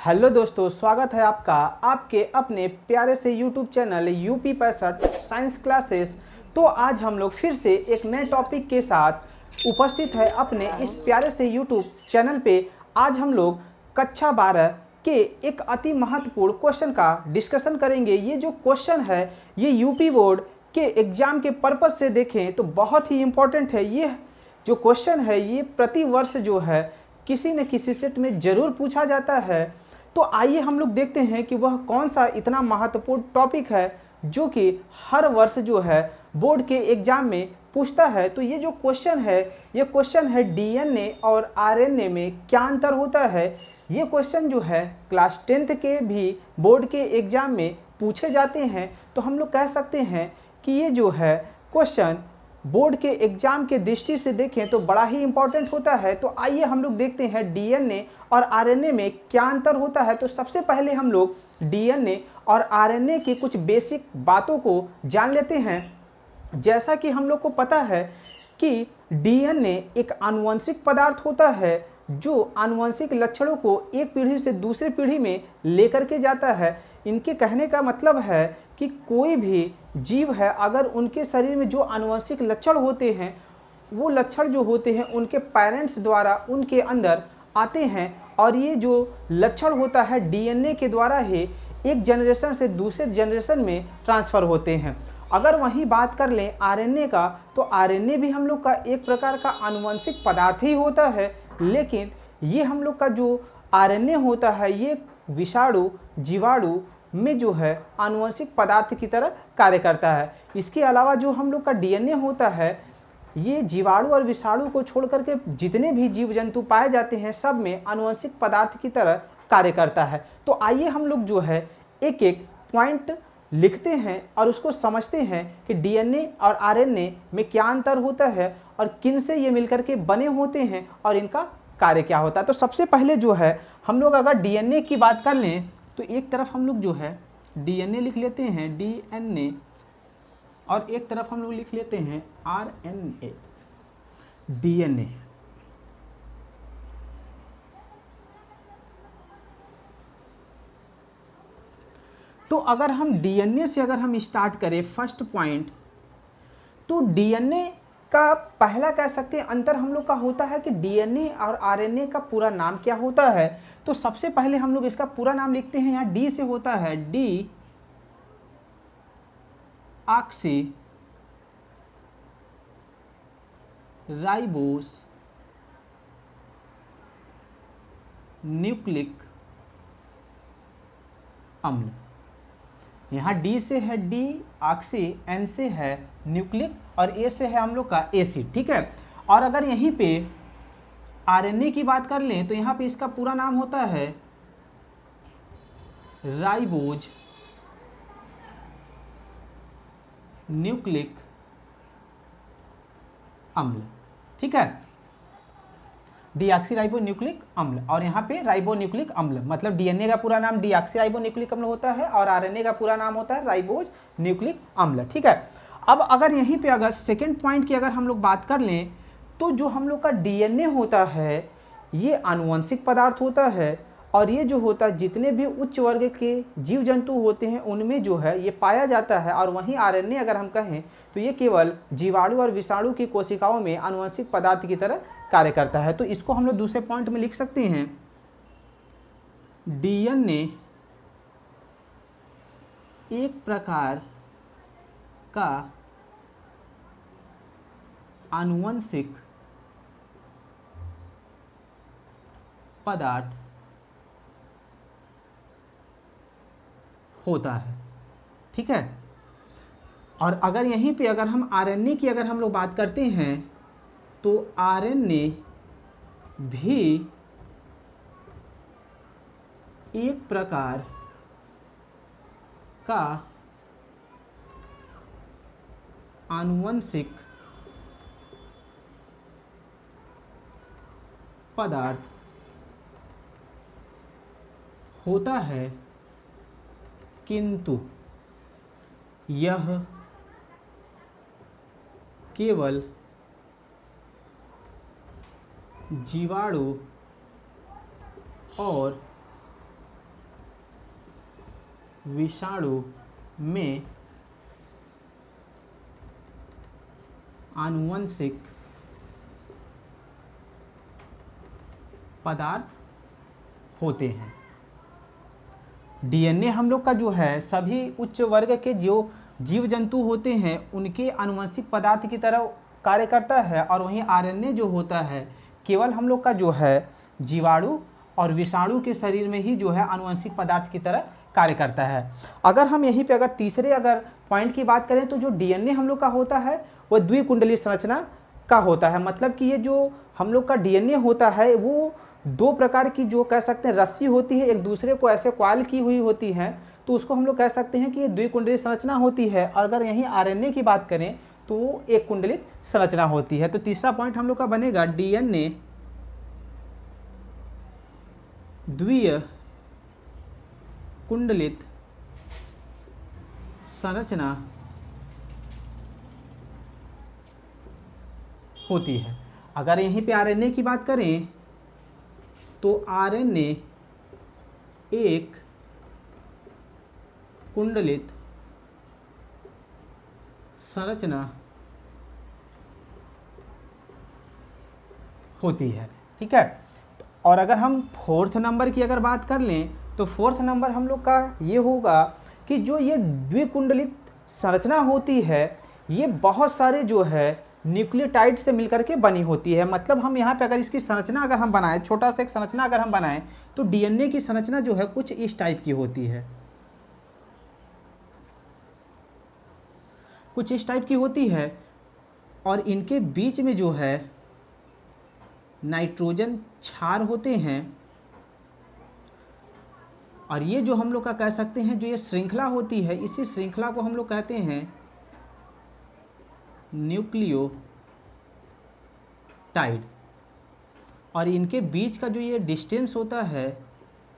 Hello दोस्तों, स्वागत है आपका आपके अपने प्यारे से YouTube channel UP 65 science classes. तो आज हम लोग फिर से एक नए टॉपिक के साथ उपस्थित है अपने इस प्यारे से यूट्यूब चैनल पे। आज हम लोग कक्षा 12 के एक अति महत्वपूर्ण क्वेश्चन का डिस्कशन करेंगे। ये जो क्वेश्चन है ये यूपी बोर्ड के एग्जाम के पर्पज से देखें तो बहुत ही इम्पोर्टेंट है। ये जो क्वेश्चन है ये प्रति वर्ष जो है किसी न किसी सेट में ज़रूर पूछा जाता है। तो आइए हम लोग देखते हैं कि वह कौन सा इतना महत्वपूर्ण टॉपिक है जो कि हर वर्ष जो है बोर्ड के एग्जाम में पूछता है। तो ये जो क्वेश्चन है ये क्वेश्चन है डीएनए और आरएनए में क्या अंतर होता है। ये क्वेश्चन जो है क्लास 10th के भी बोर्ड के एग्जाम में पूछे जाते हैं। तो हम लोग कह सकते हैं कि ये जो है क्वेश्चन बोर्ड के एग्जाम के दृष्टि से देखें तो बड़ा ही इंपॉर्टेंट होता है। तो आइए हम लोग देखते हैं डीएनए और आरएनए में क्या अंतर होता है। तो सबसे पहले हम लोग डीएनए और आरएनए की कुछ बेसिक बातों को जान लेते हैं। जैसा कि हम लोग को पता है कि डीएनए एक आनुवंशिक पदार्थ होता है जो आनुवंशिक लक्षणों को एक पीढ़ी से दूसरी पीढ़ी में लेकर के जाता है। इनके कहने का मतलब है कि कोई भी जीव है अगर उनके शरीर में जो आनुवंशिक लक्षण होते हैं वो लक्षण जो होते हैं उनके पेरेंट्स द्वारा उनके अंदर आते हैं और ये जो लक्षण होता है डीएनए के द्वारा ही एक जनरेशन से दूसरे जनरेशन में ट्रांसफ़र होते हैं। अगर वहीं बात कर लें आरएनए का तो आरएनए भी हम लोग का एक प्रकार का आनुवंशिक पदार्थ ही होता है, लेकिन ये हम लोग का जो आरएनए होता है ये विषाणु जीवाणु में जो है आनुवंशिक पदार्थ की तरह कार्य करता है। इसके अलावा जो हम लोग का डीएनए होता है ये जीवाणु और विषाणु को छोड़ करके जितने भी जीव जंतु पाए जाते हैं सब में आनुवंशिक पदार्थ की तरह कार्य करता है। तो आइए हम लोग जो है एक एक पॉइंट लिखते हैं और उसको समझते हैं कि डीएनए और आरएनए में क्या अंतर होता है और किन से ये मिलकर के बने होते हैं और इनका कार्य क्या होता है। तो सबसे पहले जो है हम लोग अगर डीएनए की बात कर लें तो एक तरफ हम लोग जो है डीएनए लिख लेते हैं डीएनए और एक तरफ हम लोग लिख लेते हैं आरएनए। डीएनए तो अगर हम डीएनए से अगर हम स्टार्ट करें फर्स्ट पॉइंट तो डीएनए का पहला कह सकते हैं अंतर हम लोग का होता है कि डीएनए और आरएनए का पूरा नाम क्या होता है। तो सबसे पहले हम लोग इसका पूरा नाम लिखते हैं। यहाँ डी से होता है डी ऑक्सी राइबोस न्यूक्लिक अम्ल। यहाँ डी से है डी ऑक्सी, एन से है न्यूक्लिक और ए से है हम लोग का एसिड, ठीक है। और अगर यहीं पे आरएनए की बात कर लें तो यहाँ पे इसका पूरा नाम होता है राइबोज न्यूक्लिक अम्ल, ठीक है। डीऑक्सी न्यूक्लिक अम्ल और यहाँ पे राइबो न्यूक्लिक अम्ल मतलब डीएनए का पूरा नाम डीऑक्सी न्यूक्लिक अम्ल होता है और आरएनए का पूरा नाम होता है राइबोज न्यूक्लिक अम्ल, ठीक है। अब अगर यहीं पे अगर सेकेंड पॉइंट की अगर हम लोग बात कर लें तो जो हम लोग का डीएनए होता है ये आनुवंशिक पदार्थ होता है और ये जो होता है जितने भी उच्च वर्ग के जीव जंतु होते हैं उनमें जो है ये पाया जाता है। और वहीं आरएनए अगर हम कहें तो ये केवल जीवाणु और विषाणु की कोशिकाओं में आनुवंशिक पदार्थ की तरह कार्य करता है। तो इसको हम लोग दूसरे पॉइंट में लिख सकते हैं डीएनए एक प्रकार का आनुवंशिक पदार्थ होता है, ठीक है। और अगर यहीं पे अगर हम आरएनए की अगर हम लोग बात करते हैं तो आरएनए भी एक प्रकार का आनुवंशिक पदार्थ होता है, किंतु यह केवल जीवाणु और विषाणु में आनुवंशिक पदार्थ होते हैं। डीएनए हम लोग का जो है सभी उच्च वर्ग के जो जीव जंतु होते हैं उनके आनुवंशिक पदार्थ की तरह कार्य करता है, और वहीं आरएनए जो होता है केवल हम लोग का जो है जीवाणु और विषाणु के शरीर में ही जो है आनुवंशिक पदार्थ की तरह कार्य करता है। अगर हम यहीं पे अगर तीसरे पॉइंट की बात करें तो जो डीएनए हम लोग का होता है वह द्विकुंडलीय संरचना का होता है। मतलब कि ये जो हम लोग का डीएनए होता है वो दो प्रकार की जो कह सकते हैं रस्सी होती है, एक दूसरे को ऐसे कॉइल की हुई होती है, तो उसको हम लोग कह सकते हैं कि ये द्विकुंडलीय संरचना होती है। और अगर यहीं आरएनए की बात करें तो वो एक कुंडलित संरचना होती है। तो तीसरा पॉइंट हम लोग का बनेगा डीएनए द्वितीय कुंडलित संरचना होती है। अगर यहीं पे आरएनए की बात करें तो आरएनए एक कुंडलित संरचना होती है। ठीक है। और अगर हम फोर्थ नंबर की अगर बात कर लें तो फोर्थ नंबर हम लोग का ये होगा कि जो ये द्विकुंडलित संरचना होती है ये बहुत सारे जो है न्यूक्लियोटाइड से मिलकर के बनी होती है। मतलब हम यहाँ पे अगर इसकी संरचना अगर हम बनाएं, छोटा सा एक संरचना अगर हम बनाएं तो डीएनए की संरचना जो है कुछ इस टाइप की होती है, कुछ इस टाइप की होती है। और इनके बीच में जो है नाइट्रोजन क्षार होते हैं, और ये जो हम लोग का कह सकते हैं जो ये श्रृंखला होती है इसी श्रृंखला को हम लोग कहते हैं न्यूक्लियोटाइड। और इनके बीच का जो ये डिस्टेंस होता है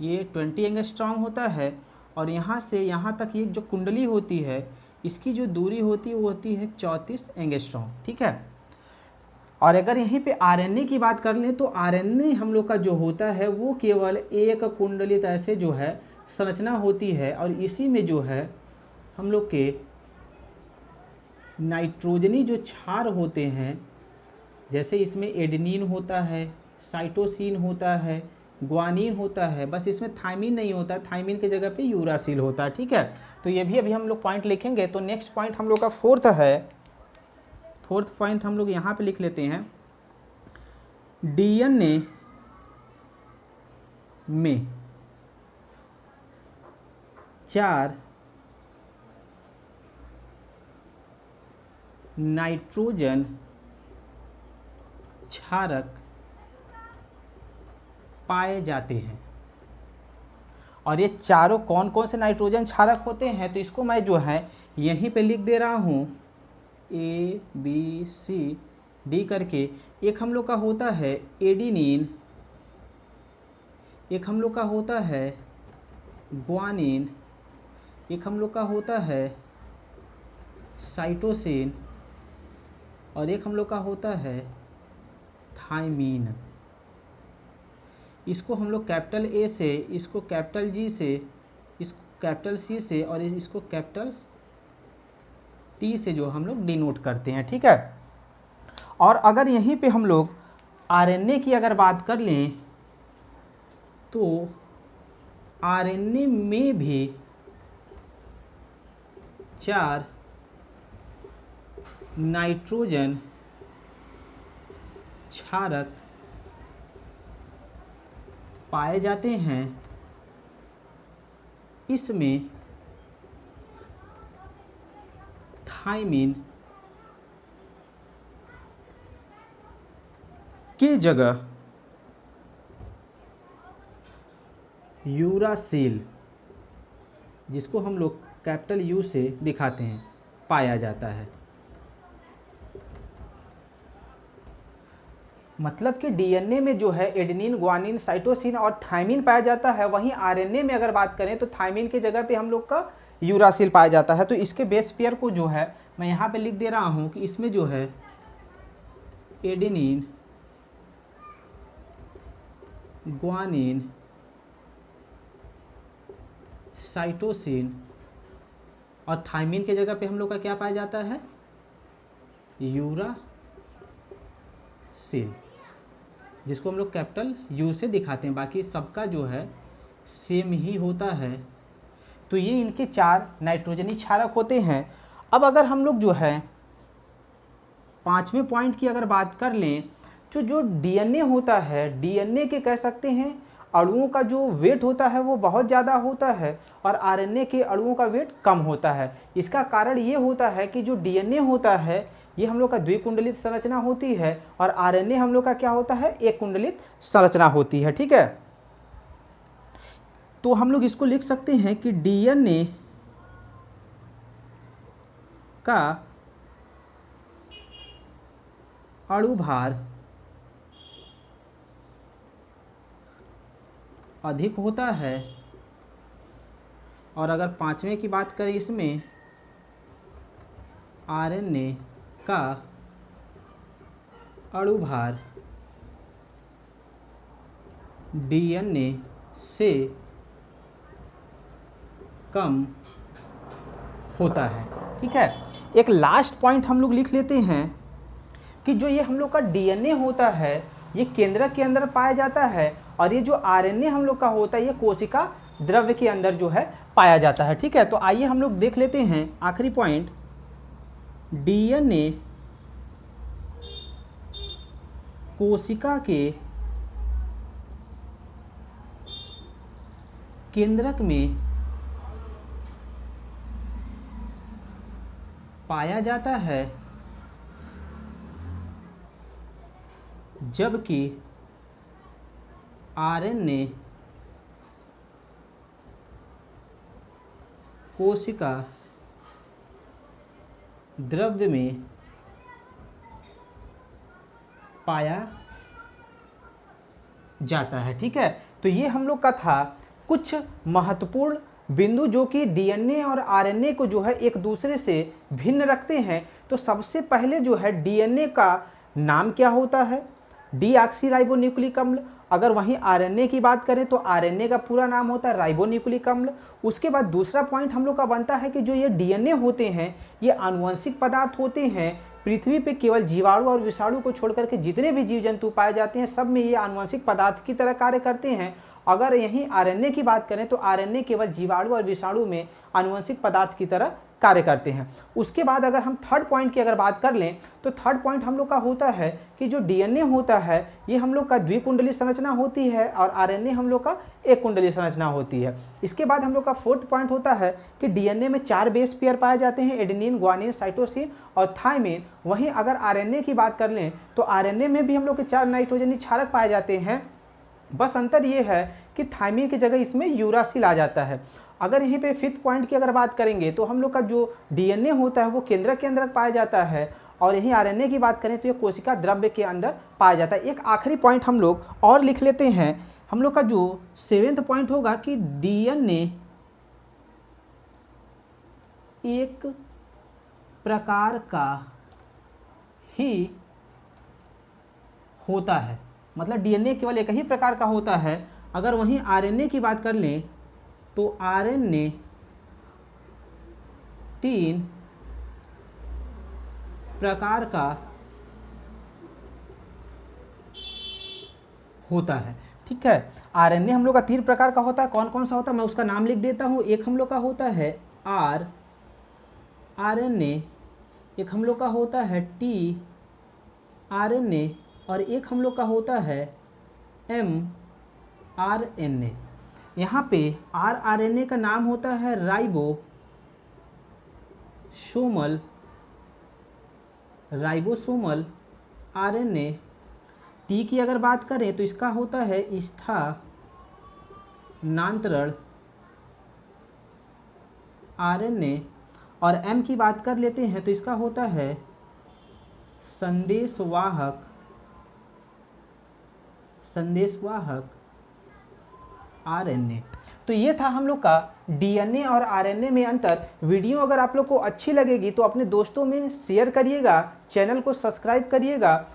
ये 20 एंगस्ट्रॉम होता है, और यहाँ से यहाँ तक ये जो कुंडली होती है इसकी जो दूरी होती है वो होती है 34 एंगस्ट्रॉम। ठीक है। और अगर यहीं पे आरएनए की बात कर लें तो आरएनए हम लोग का जो होता है वो केवल एक कुंडलित ऐसे जो है संरचना होती है, और इसी में जो है हम लोग के नाइट्रोजनी जो क्षार होते हैं, जैसे इसमें एडेनिन होता है, साइटोसिन होता है, ग्वानिन होता है, बस इसमें थायमिन नहीं होता, थायमिन की जगह पे यूरासिल होता है। ठीक है। तो ये भी अभी हम लोग पॉइंट लिखेंगे। तो नेक्स्ट पॉइंट हम लोग का फोर्थ है, फोर्थ पॉइंट हम लोग यहाँ पे लिख लेते हैं डीएनए में 4 नाइट्रोजन क्षारक पाए जाते हैं। और ये चारों कौन कौन से नाइट्रोजन क्षारक होते हैं तो इसको मैं जो है यहीं पे लिख दे रहा हूँ A B C D करके। एक हम लोग का होता है एडिनिन, एक हम लोग का होता है ग्वानिन, एक हम लोग का होता है साइटोसिन, और एक हम लोग का होता है थायमीन। इसको हम लोग कैपिटल ए से, इसको कैपिटल जी से, इसको कैपिटल सी से और इसको कैपिटल टी से जो हम लोग डिनोट करते हैं। ठीक है। और अगर यहीं पे हम लोग आरएनए की अगर बात कर लें तो आरएनए में भी 4 नाइट्रोजन क्षारक पाए जाते हैं। इसमें थायमिन की जगह यूरासिल, जिसको हम लोग कैपिटल यू से दिखाते हैं, पाया जाता है। मतलब कि डीएनए में जो है एडेनिन, ग्वानिन, साइटोसिन और थायमिन पाया जाता है, वहीं आरएनए में अगर बात करें तो थायमिन की जगह पे हम लोग का यूरासिल पाया जाता है। तो इसके बेस पेयर को जो है मैं यहाँ पे लिख दे रहा हूँ कि इसमें जो है एडेनिन, ग्वानिन, साइटोसिन, और थायमिन के जगह पे हम लोग का क्या पाया जाता है, यूरासिल, जिसको हम लोग कैपिटल यू से दिखाते हैं। बाकी सबका जो है सेम ही होता है। तो ये इनके 4 नाइट्रोजनी क्षारक होते हैं। अब अगर हम लोग जो है 5वें पॉइंट की अगर बात कर लें, जो डीएनए होता है, डीएनए के कह सकते हैं अणुओं का जो वेट होता है वो बहुत ज़्यादा होता है और आरएनए के अणुओं का वेट कम होता है। इसका कारण ये होता है कि जो डीएनए होता है ये हम लोग का द्विकुंडलित संरचना होती है और आरएनए हम लोग का क्या होता है, एक कुंडलित संरचना होती है। ठीक है, तो हम लोग इसको लिख सकते हैं कि डीएनए का अणुभार अधिक होता है, और अगर 5वें की बात करें इसमें आरएनए का अणुभार डीएनए से कम होता है। ठीक है, एक लास्ट पॉइंट हम लोग लिख लेते हैं कि जो ये हम लोग का डीएनए होता है ये केंद्रक के अंदर पाया जाता है और ये जो आरएनए हम लोग का होता है ये कोशिका द्रव्य के अंदर जो है पाया जाता है। ठीक है, तो आइए हम लोग देख लेते हैं आखिरी पॉइंट, डीएनए कोशिका के केंद्रक में पाया जाता है जबकि आरएनए कोशिका द्रव्य में पाया जाता है। ठीक है, तो ये हम लोग का था कुछ महत्वपूर्ण बिंदु जो कि डीएनए और आरएनए को जो है एक दूसरे से भिन्न रखते हैं। तो सबसे पहले जो है डीएनए का नाम क्या होता है, डीऑक्सीराइबोन्यूक्लिक अम्ल। अगर वहीं आरएनए की बात करें तो आरएनए का पूरा नाम होता है राइबोन्यूक्लिक अम्ल। उसके बाद दूसरा पॉइंट हम लोग का बनता है कि जो ये डीएनए होते हैं ये आनुवंशिक पदार्थ होते हैं। पृथ्वी पे केवल जीवाणु और विषाणु को छोड़कर के जितने भी जीव जंतु पाए जाते हैं सब में ये आनुवंशिक पदार्थ की तरह कार्य करते हैं। अगर यहीं आरएनए की बात करें तो आरएनए केवल जीवाणु और विषाणु में आनुवंशिक पदार्थ की तरह कार्य करते हैं। उसके बाद अगर हम थर्ड पॉइंट की अगर बात कर लें तो थर्ड पॉइंट हम लोग का होता है कि जो डीएनए होता है ये हम लोग का द्विकुंडली संरचना होती है और आरएनए हम लोग का एक कुंडली संरचना होती है। इसके बाद हम लोग का फोर्थ पॉइंट होता है कि डीएनए में 4 बेस पेयर पाए जाते हैं, एडेनिन, ग्वानिन, साइटोसिन और थायमिन। वहीं अगर आरएनए की बात कर लें तो आरएनए में भी हम लोग के 4 नाइट्रोजनी क्षारक पाए जाते हैं। बस अंतर ये है कि थायमिन की जगह इसमें यूरासिल आ जाता है। अगर यहीं पे फिफ्थ पॉइंट की अगर बात करेंगे तो हम लोग का जो डीएनए होता है वो केंद्रक के अंदर पाया जाता है और यहीं आरएनए की बात करें तो ये कोशिका द्रव्य के अंदर पाया जाता है। एक आखिरी पॉइंट हम लोग और लिख लेते हैं, हम लोग का जो 7वां पॉइंट होगा कि डीएनए एक प्रकार का ही होता है, मतलब डीएनए केवल एक ही प्रकार का होता है। अगर वहीं आरएनए की बात कर लें तो आरएनए 3 प्रकार का होता है। ठीक है, आरएनए हम लोग का 3 प्रकार का होता है। कौन कौन सा होता है मैं उसका नाम लिख देता हूं। एक हम लोग का होता है आरएनए, एक हम लोग का होता है टीआरएनए और एक हम लोग का होता है एमआरएनए। यहाँ पे आरएनए का नाम होता है राइबोसोमल आरएनए। टी की अगर बात करें तो इसका होता है स्थानांतरण आरएनए और एम की बात कर लेते हैं तो इसका होता है संदेशवाहक आरएनए। तो ये था हम लोग का डीएनए और आरएनए में अंतर। वीडियो अगर आप लोग को अच्छी लगेगी तो अपने दोस्तों में शेयर करिएगा, चैनल को सब्सक्राइब करिएगा